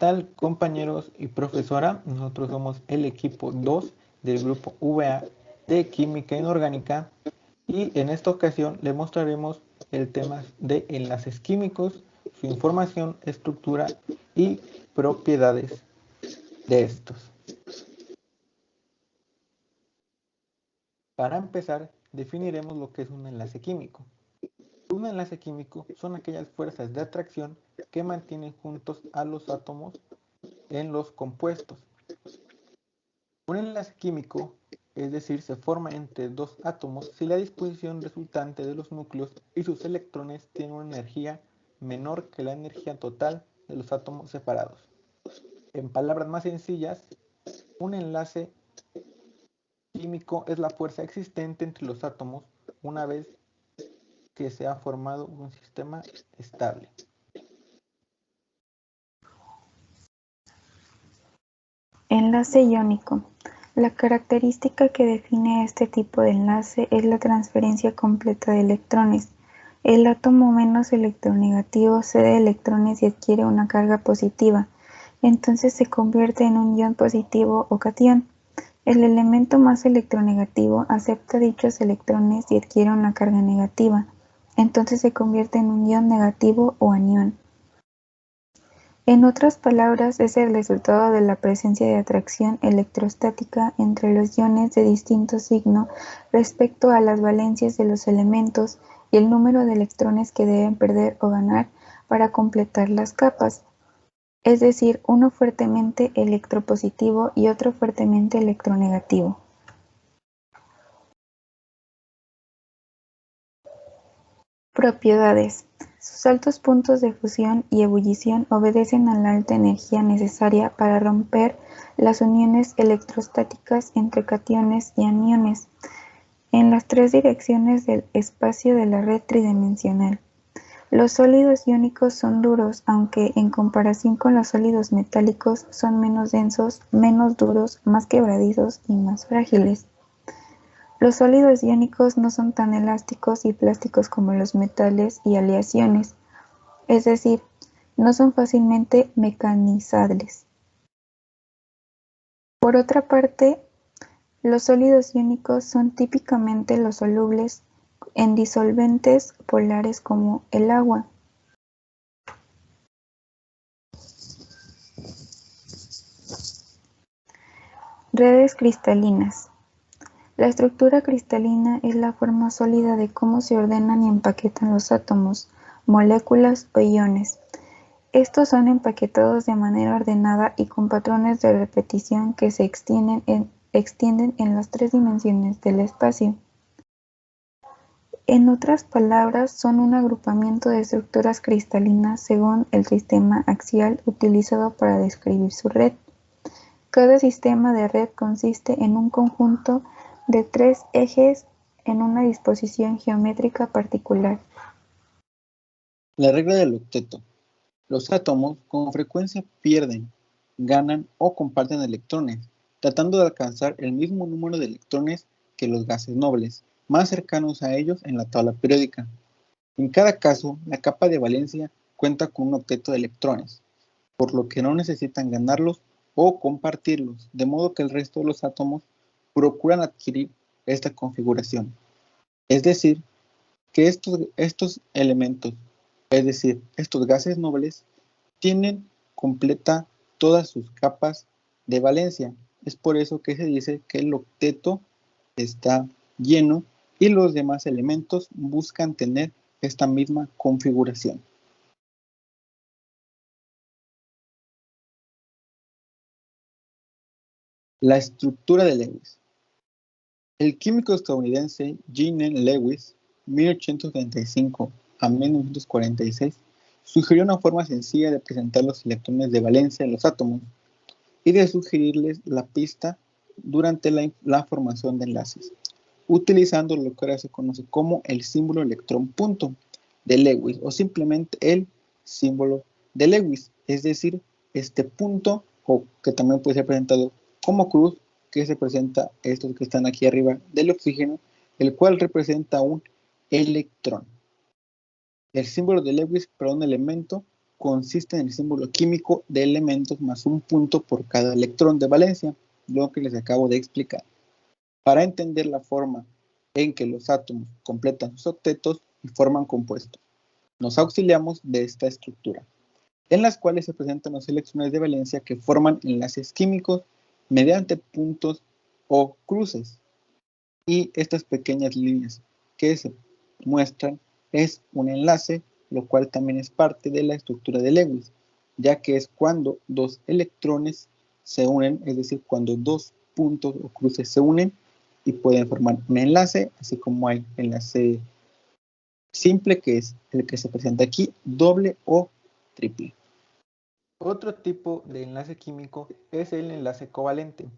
tal, compañeros y profesora? Nosotros somos el equipo 2 del grupo VA de Química Inorgánica y en esta ocasión les mostraremos el tema de enlaces químicos, su información, estructura y propiedades de estos. Para empezar, definiremos lo que es un enlace químico. Un enlace químico son aquellas fuerzas de atracción que mantienen juntos a los átomos en los compuestos. Un enlace químico, es decir, se forma entre dos átomos si la disposición resultante de los núcleos y sus electrones tiene una energía menor que la energía total de los átomos separados. En palabras más sencillas, un enlace químico es la fuerza existente entre los átomos una vez que se ha formado un sistema estable. Enlace iónico. La característica que define este tipo de enlace es la transferencia completa de electrones. El átomo menos electronegativo cede electrones y adquiere una carga positiva, entonces se convierte en un ion positivo o catión. El elemento más electronegativo acepta dichos electrones y adquiere una carga negativa, entonces se convierte en un ion negativo o anión. En otras palabras, es el resultado de la presencia de atracción electrostática entre los iones de distinto signo respecto a las valencias de los elementos y el número de electrones que deben perder o ganar para completar las capas, es decir, uno fuertemente electropositivo y otro fuertemente electronegativo. Propiedades. Sus altos puntos de fusión y ebullición obedecen a la alta energía necesaria para romper las uniones electrostáticas entre cationes y aniones en las tres direcciones del espacio de la red tridimensional. Los sólidos iónicos son duros, aunque en comparación con los sólidos metálicos son menos densos, menos duros, más quebradizos y más frágiles. Los sólidos iónicos no son tan elásticos y plásticos como los metales y aleaciones, es decir, no son fácilmente mecanizables. Por otra parte, los sólidos iónicos son típicamente los solubles en disolventes polares como el agua. Redes cristalinas. La estructura cristalina es la forma sólida de cómo se ordenan y empaquetan los átomos, moléculas o iones. Estos son empaquetados de manera ordenada y con patrones de repetición que se extienden en las tres dimensiones del espacio. En otras palabras, son un agrupamiento de estructuras cristalinas según el sistema axial utilizado para describir su red. Cada sistema de red consiste en un conjunto de tres ejes en una disposición geométrica particular. La regla del octeto. Los átomos con frecuencia pierden, ganan o comparten electrones, tratando de alcanzar el mismo número de electrones que los gases nobles, más cercanos a ellos en la tabla periódica. En cada caso, la capa de valencia cuenta con un octeto de electrones, por lo que no necesitan ganarlos o compartirlos, de modo que el resto de los átomos procuran adquirir esta configuración. Es decir, que estos elementos, es decir, estos gases nobles, tienen completa todas sus capas de valencia. Es por eso que se dice que el octeto está lleno y los demás elementos buscan tener esta misma configuración. La estructura de Lewis. El químico estadounidense Jean N. Lewis, 1835 a 1946, sugirió una forma sencilla de presentar los electrones de valencia en los átomos y de sugerirles la pista durante la formación de enlaces, utilizando lo que ahora se conoce como el símbolo electrón punto de Lewis o simplemente el símbolo de Lewis, es decir, este punto, o que también puede ser presentado como cruz, que se presenta estos que están aquí arriba del oxígeno, el cual representa un electrón. El símbolo de Lewis para un elemento consiste en el símbolo químico de elementos más un punto por cada electrón de valencia, lo que les acabo de explicar. Para entender la forma en que los átomos completan sus octetos y forman compuestos, nos auxiliamos de esta estructura, en las cuales se presentan los electrones de valencia que forman enlaces químicos mediante puntos o cruces. Y estas pequeñas líneas que se muestran es un enlace, lo cual también es parte de la estructura de Lewis, ya que es cuando dos electrones se unen, es decir, cuando dos puntos o cruces se unen y pueden formar un enlace, así como hay enlace simple, que es el que se presenta aquí, doble o triple. Otro tipo de enlace químico es el enlace covalente.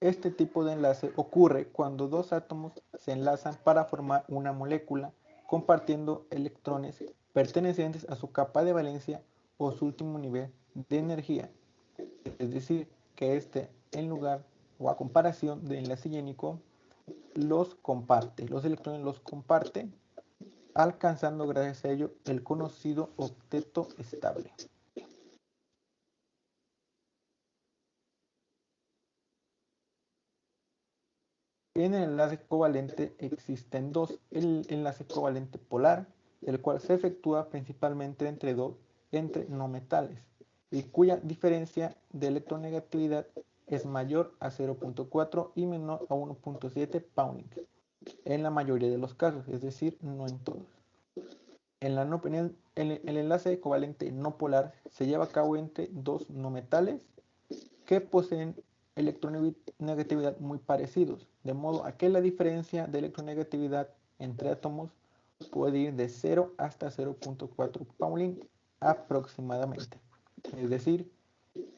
Este tipo de enlace ocurre cuando dos átomos se enlazan para formar una molécula compartiendo electrones pertenecientes a su capa de valencia o su último nivel de energía. Es decir, que en lugar o a comparación del enlace iónico, los electrones los comparte, alcanzando gracias a ello el conocido octeto estable. En el enlace covalente existen dos: el enlace covalente polar, el cual se efectúa principalmente entre no metales y cuya diferencia de electronegatividad es mayor a 0.4 y menor a 1.7 Pauling en la mayoría de los casos, es decir, no en todos. El enlace covalente no polar se lleva a cabo entre dos no metales que poseen electronegatividad muy parecidos, de modo a que la diferencia de electronegatividad entre átomos puede ir de 0 hasta 0.4 Pauling aproximadamente. Es decir,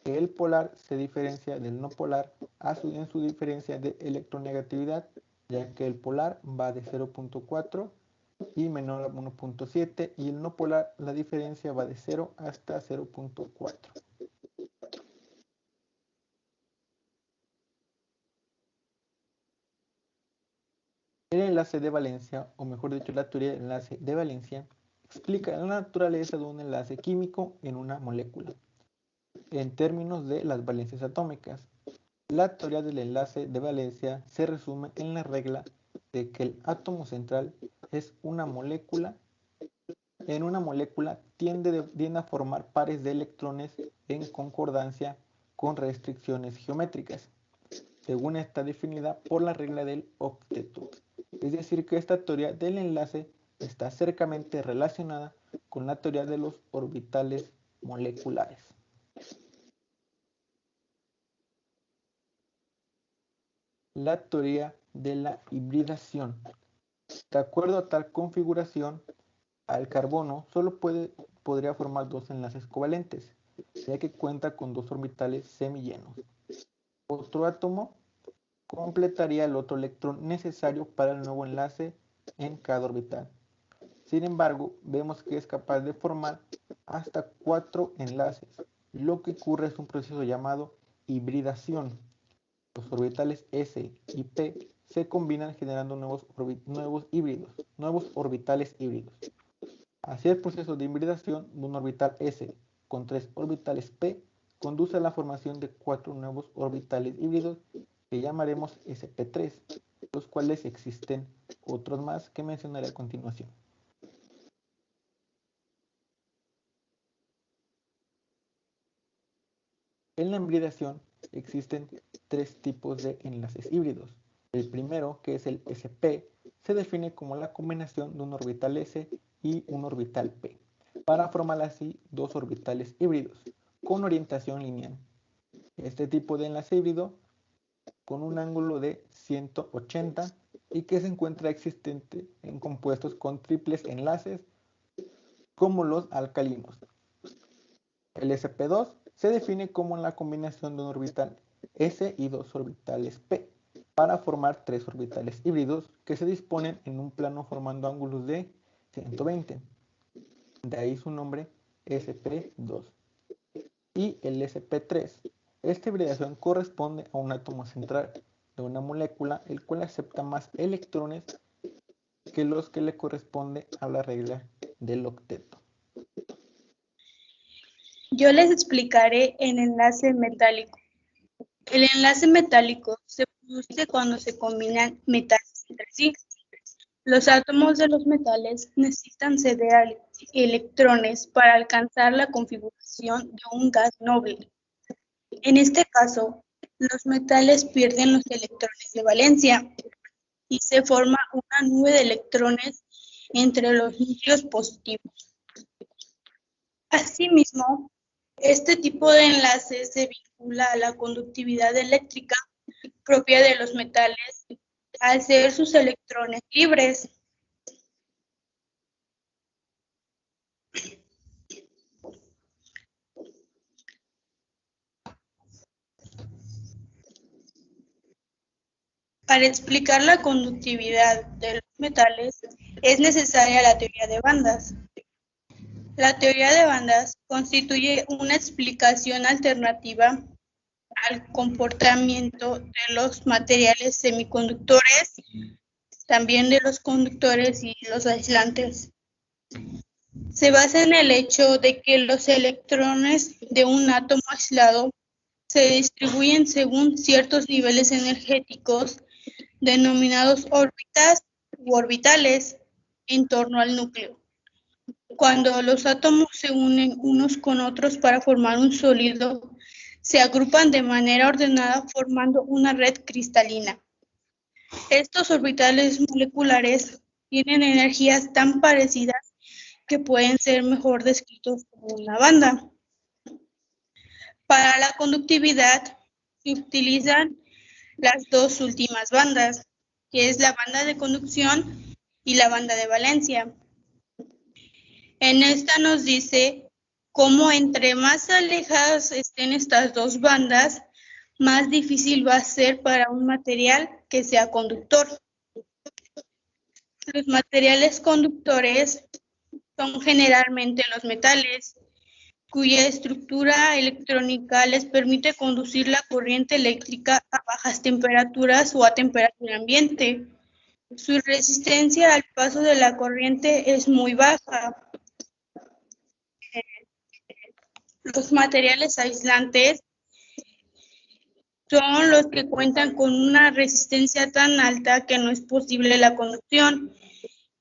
que el polar se diferencia del no polar en su diferencia de electronegatividad, ya que el polar va de 0.4 y menor a 1.7 y el no polar la diferencia va de 0 hasta 0.4. El enlace de valencia, o mejor dicho, la teoría del enlace de valencia, explica la naturaleza de un enlace químico en una molécula, en términos de las valencias atómicas. La teoría del enlace de valencia se resume en la regla de que el átomo central es una molécula. En una molécula tiende a formar pares de electrones en concordancia con restricciones geométricas, según está definida por la regla del octeto. Es decir, que esta teoría del enlace está cercanamente relacionada con la teoría de los orbitales moleculares. La teoría de la hibridación. De acuerdo a tal configuración, al carbono solo podría formar dos enlaces covalentes, ya que cuenta con dos orbitales semillenos. Otro átomo completaría el otro electrón necesario para el nuevo enlace en cada orbital. Sin embargo, vemos que es capaz de formar hasta 4 enlaces. Lo que ocurre es un proceso llamado hibridación. Los orbitales S y P se combinan generando nuevos orbitales híbridos. Así, el proceso de hibridación de un orbital S con 3 orbitales P conduce a la formación de 4 nuevos orbitales híbridos que llamaremos sp3, los cuales existen otros más que mencionaré a continuación. En la hibridación existen 3 tipos de enlaces híbridos. El primero, que es el sp, se define como la combinación de un orbital s y un orbital p, para formar así dos orbitales híbridos con orientación lineal. Este tipo de enlace híbrido con un ángulo de 180 y que se encuentra existente en compuestos con triples enlaces como los alcalinos. El sp2 se define como la combinación de un orbital s y dos orbitales p para formar 3 orbitales híbridos que se disponen en un plano formando ángulos de 120. De ahí su nombre sp2. Y el sp3. Esta hibridación corresponde a un átomo central de una molécula, el cual acepta más electrones que los que le corresponde a la regla del octeto. Yo les explicaré el enlace metálico. El enlace metálico se produce cuando se combinan metales entre sí. Los átomos de los metales necesitan ceder a electrones para alcanzar la configuración de un gas noble. En este caso, los metales pierden los electrones de valencia y se forma una nube de electrones entre los núcleos positivos. Asimismo, este tipo de enlace se vincula a la conductividad eléctrica propia de los metales al ser sus electrones libres. Para explicar la conductividad de los metales es necesaria la teoría de bandas. La teoría de bandas constituye una explicación alternativa al comportamiento de los materiales semiconductores, también de los conductores y los aislantes. Se basa en el hecho de que los electrones de un átomo aislado se distribuyen según ciertos niveles energéticos denominados órbitas u orbitales en torno al núcleo. Cuando los átomos se unen unos con otros para formar un sólido, se agrupan de manera ordenada formando una red cristalina. Estos orbitales moleculares tienen energías tan parecidas que pueden ser mejor descritos como una banda. Para la conductividad se utilizan las dos últimas bandas, que es la banda de conducción y la banda de valencia. En esta nos dice cómo entre más alejadas estén estas dos bandas, más difícil va a ser para un material que sea conductor. Los materiales conductores son generalmente los metales, cuya estructura electrónica les permite conducir la corriente eléctrica a bajas temperaturas o a temperatura ambiente. Su resistencia al paso de la corriente es muy baja. Los materiales aislantes son los que cuentan con una resistencia tan alta que no es posible la conducción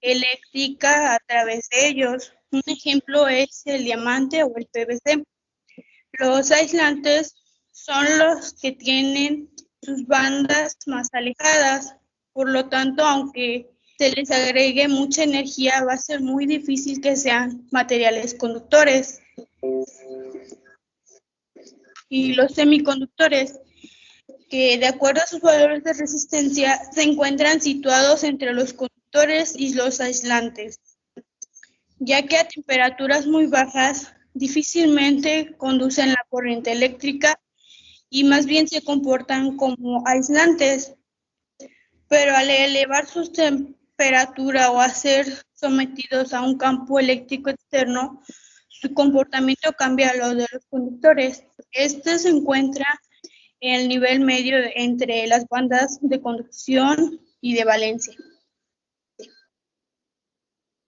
eléctrica a través de ellos. Un ejemplo es el diamante o el PVC. Los aislantes son los que tienen sus bandas más alejadas, por lo tanto, aunque se les agregue mucha energía, va a ser muy difícil que sean materiales conductores. Y los semiconductores, que de acuerdo a sus valores de resistencia, se encuentran situados entre los conductores y los aislantes, ya que a temperaturas muy bajas difícilmente conducen la corriente eléctrica y más bien se comportan como aislantes, pero al elevar su temperatura o a ser sometidos a un campo eléctrico externo, su comportamiento cambia a lo de los conductores. Este se encuentra en el nivel medio entre las bandas de conducción y de valencia.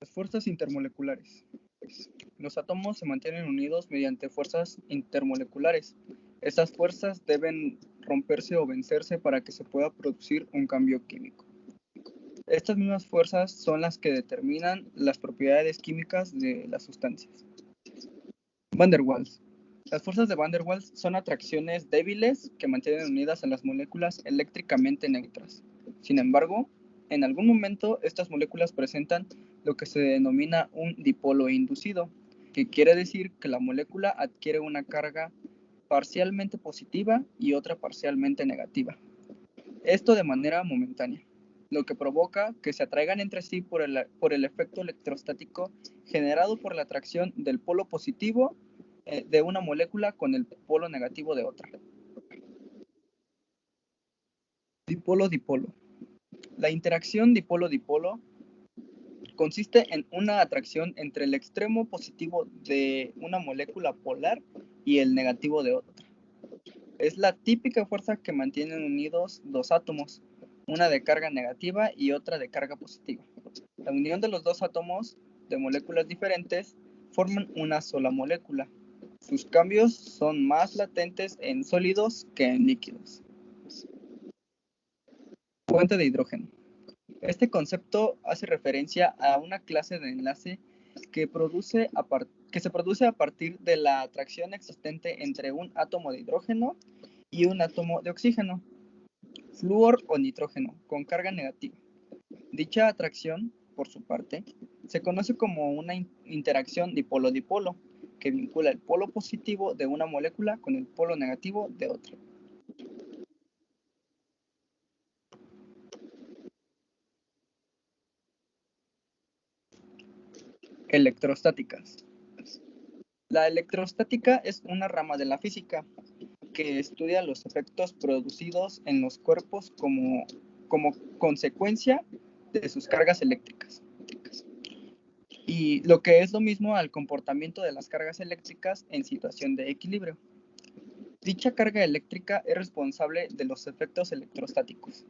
Las fuerzas intermoleculares. Los átomos se mantienen unidos mediante fuerzas intermoleculares. Estas fuerzas deben romperse o vencerse para que se pueda producir un cambio químico. Estas mismas fuerzas son las que determinan las propiedades químicas de las sustancias. Van der Waals. Las fuerzas de Van der Waals son atracciones débiles que mantienen unidas a las moléculas eléctricamente neutras. Sin embargo, en algún momento estas moléculas presentan lo que se denomina un dipolo inducido, que quiere decir que la molécula adquiere una carga parcialmente positiva y otra parcialmente negativa. Esto de manera momentánea, lo que provoca que se atraigan entre sí por el efecto electrostático generado por la atracción del polo positivo de una molécula con el polo negativo de otra. Dipolo-dipolo. La interacción dipolo-dipolo consiste en una atracción entre el extremo positivo de una molécula polar y el negativo de otra. Es la típica fuerza que mantienen unidos dos átomos, una de carga negativa y otra de carga positiva. La unión de los dos átomos de moléculas diferentes forman una sola molécula. Sus cambios son más latentes en sólidos que en líquidos. Fuente de hidrógeno. Este concepto hace referencia a una clase de enlace que se produce a partir de la atracción existente entre un átomo de hidrógeno y un átomo de oxígeno, flúor o nitrógeno, con carga negativa. Dicha atracción, por su parte, se conoce como una interacción dipolo-dipolo, que vincula el polo positivo de una molécula con el polo negativo de otra. Electrostáticas. La electrostática es una rama de la física que estudia los efectos producidos en los cuerpos como consecuencia de sus cargas eléctricas. Y lo que es lo mismo al comportamiento de las cargas eléctricas en situación de equilibrio. Dicha carga eléctrica es responsable de los efectos electrostáticos,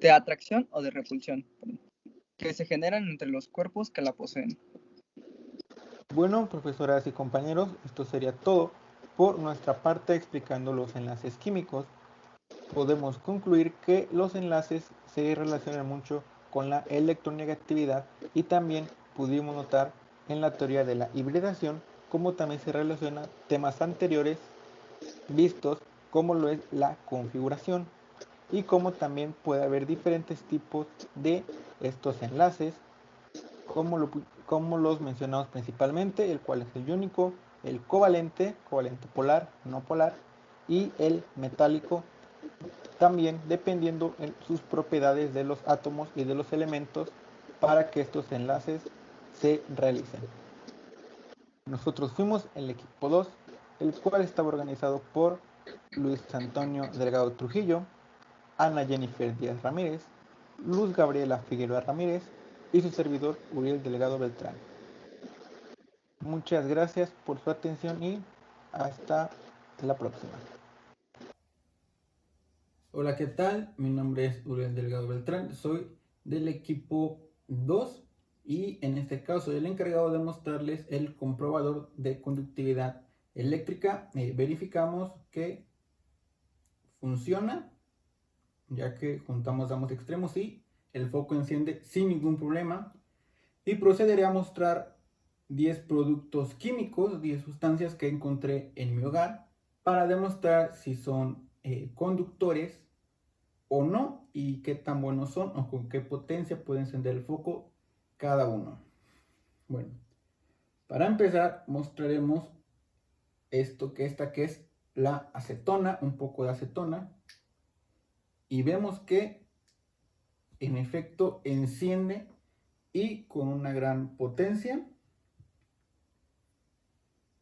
de atracción o de repulsión, que se generan entre los cuerpos que la poseen. Bueno, profesoras y compañeros, esto sería todo por nuestra parte explicando los enlaces químicos. Podemos concluir que los enlaces se relacionan mucho con la electronegatividad y también pudimos notar en la teoría de la hibridación cómo también se relaciona temas anteriores vistos como lo es la configuración y cómo también puede haber diferentes tipos de estos enlaces como los mencionamos principalmente, el cual es el iónico, el covalente polar, no polar, y el metálico, también dependiendo en sus propiedades de los átomos y de los elementos para que estos enlaces se realicen. Nosotros fuimos el equipo 2, el cual estaba organizado por Luis Antonio Delgado Trujillo, Ana Jennifer Díaz Ramírez, Luz Gabriela Figueroa Ramírez y su servidor Uriel Delgado Beltrán. Muchas gracias por su atención y hasta la próxima. Hola, ¿qué tal? Mi nombre es Uriel Delgado Beltrán, soy del equipo 2 y en este caso soy el encargado de mostrarles el comprobador de conductividad eléctrica. Verificamos que funciona, ya que juntamos ambos extremos y el foco enciende sin ningún problema. Y procederé a mostrar 10 productos químicos, 10 sustancias que encontré en mi hogar para demostrar si son conductores o no y qué tan buenos son o con qué potencia puede encender el foco cada uno. Bueno, para empezar mostraremos esta que es la acetona, un poco de acetona, y vemos que en efecto enciende y con una gran potencia.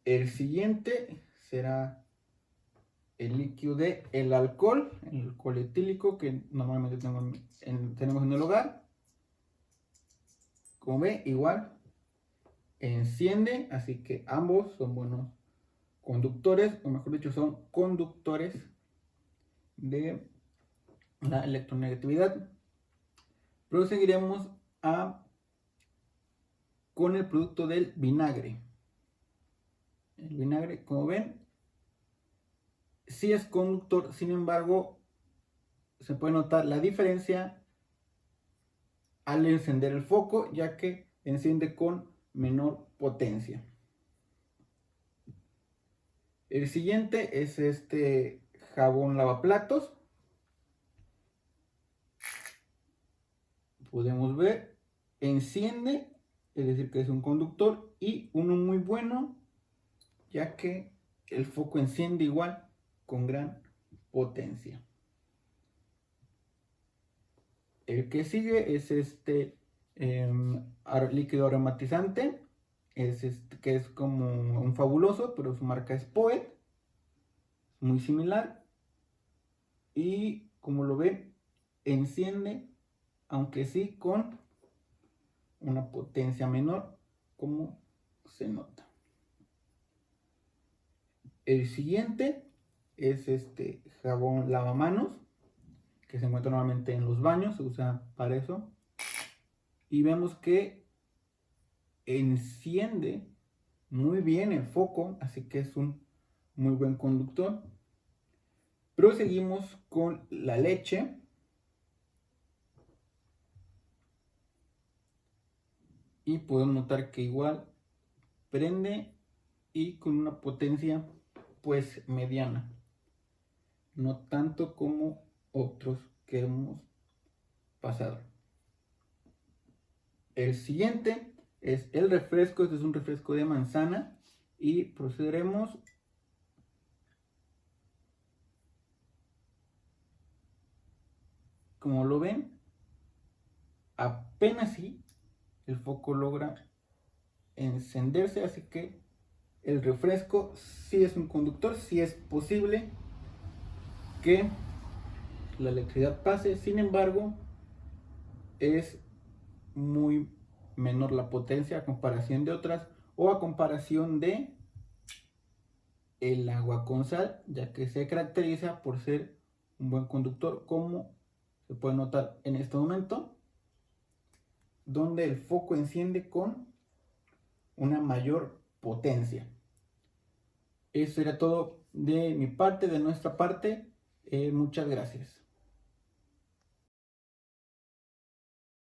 El siguiente será el líquido de el alcohol etílico que normalmente tenemos en el hogar. Como ve, igual enciende, así que ambos son buenos conductores, o mejor dicho, son conductores de la electronegatividad. Proseguiremos con el producto del vinagre. El vinagre, como ven, sí es conductor, sin embargo, se puede notar la diferencia al encender el foco, ya que enciende con menor potencia. El siguiente es este jabón lavaplatos. Podemos ver, enciende, es decir que es un conductor, y uno muy bueno, ya que el foco enciende igual con gran potencia. El que sigue es este líquido aromatizante, que es como un fabuloso, pero su marca es Poet, muy similar, y como lo ven, enciende, aunque sí con una potencia menor, como se nota. El siguiente es este jabón lavamanos, que se encuentra normalmente en los baños, se usa para eso. Y vemos que enciende muy bien el foco, así que es un muy buen conductor. Proseguimos con la leche. Y podemos notar que igual prende y con una potencia pues mediana, no tanto como otros que hemos pasado. El siguiente es el refresco. Este es un refresco de manzana y procederemos como lo ven, apenas sí el foco logra encenderse, así que el refresco sí es un conductor, sí es posible que la electricidad pase. Sin embargo, es muy menor la potencia a comparación de otras, o a comparación de el agua con sal, ya que se caracteriza por ser un buen conductor, como se puede notar en este momento, donde el foco enciende con una mayor potencia. Eso era todo de mi parte, de nuestra parte. Muchas gracias.